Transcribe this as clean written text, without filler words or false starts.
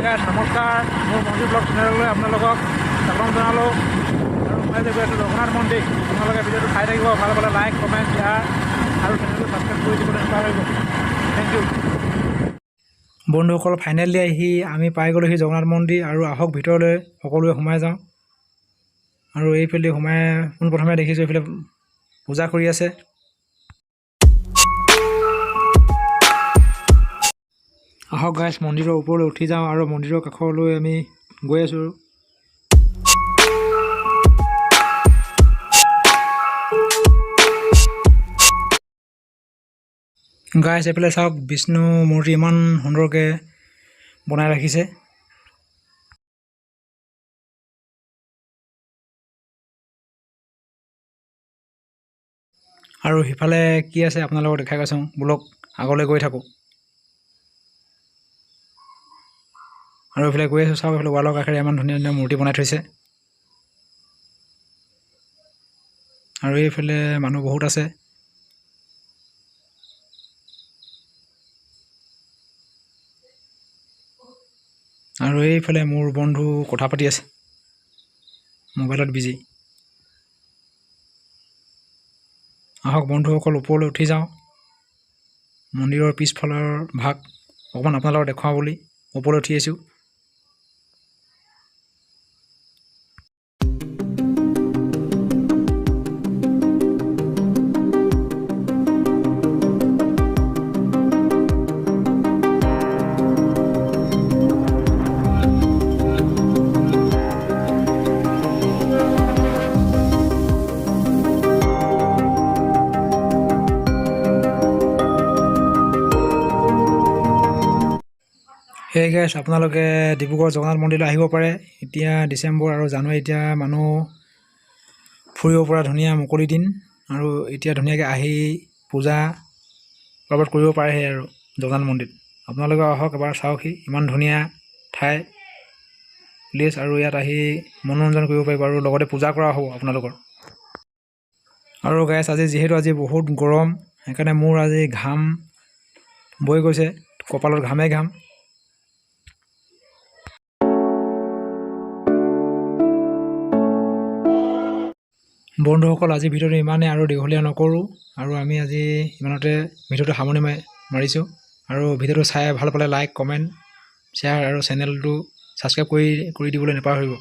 গাইছ নমস্কাৰ, মোৰ মন্দিৰ ব্লগ চেনেললৈ আপোনালোকক স্বাগতম জনালোঁ। আৰু মই যে গৈ আছোঁ জগন্নাথ মন্দিৰ। আপোনালোকে ভিডিঅ'টো চাই থাকিব, ভাল পালে লাইক কমেণ্ট শ্বেয়াৰ আৰু চেনেলটো ছাবস্ক্ৰাইব কৰি দিবলৈ নাপাহৰিব। Thank U. বন্ধুসকল, ফাইনেলি আহি আমি পাই গ'লোহি জগন্নাথ মন্দিৰ। আৰু আহক ভিতৰলৈ সকলোৱে সোমাই যাওঁ। আৰু এইফালে সোমাই পোনপ্ৰথমে দেখিছোঁ এইফালে পূজা কৰি আছে। আহক গাইছ, মন্দিৰৰ ওপৰলৈ উঠি যাওঁ আৰু মন্দিৰৰ কাষলৈ আমি গৈ আছোঁ। গাইছ এইফালে চাওক, বিষ্ণু মূৰ্তি ইমান সুন্দৰকৈ বনাই ৰাখিছে। আৰু সিফালে কি আছে আপোনালোকক দেখাই গৈছোঁ, ব'লক আগলৈ গৈ থাকোঁ। আৰু এইফালে গৈ আছোঁ, চাওক এইফালে ৱালৰ কাষেৰে ইমান ধুনীয়া ধুনীয়া মূৰ্তি বনাই থৈছে। আৰু এইফালে মানুহ বহুত আছে। আৰু এইফালে মোৰ বন্ধু কথা পাতি আছে, মোবাইলত বিজি। আহক বন্ধুসকল, ওপৰলৈ উঠি যাওঁ। মন্দিৰৰ পিছফালৰ ভাগ অকণমান আপোনালোকক দেখুৱাওঁ বুলি ওপৰলৈ উঠি আহিছোঁ। সেই গাইছ, আপোনালোকে ডিব্ৰুগড় জগন্নাথ মন্দিৰলৈ আহিব পাৰে। এতিয়া ডিচেম্বৰ আৰু জানুৱাৰী, এতিয়া মানুহ ফুৰিব পৰা ধুনীয়া মুকলি দিন। আৰু এতিয়া ধুনীয়াকৈ আহি পূজা পাৰ্বণ কৰিব পাৰেহি আৰু জগন্নাথ মন্দিৰত। আপোনালোকে আহক এবাৰ চাওকহি, ইমান ধুনীয়া ঠাই প্লেচ। আৰু ইয়াত আহি মনোৰঞ্জন কৰিব পাৰিব আৰু লগতে পূজা কৰা হ'ব আপোনালোকৰ। আৰু গাইছ, আজি বহুত গৰম, সেইকাৰণে মোৰ আজি ঘাম বৈ গৈছে, কপালত ঘামে ঘাম। বন্ধুসকল, আজি ভিডিঅ'টো ইমানেই, আৰু দীঘলীয়া নকৰোঁ। আৰু আমি আজি ইমানতে ভিডিঅ'টো সামৰণি মাৰিছোঁ। আৰু ভিডিঅ'টো চাই ভাল পালে লাইক কমেণ্ট শ্বেয়াৰ আৰু চেনেলটো ছাবস্ক্ৰাইব কৰি দিবলৈ নাপাহৰিব।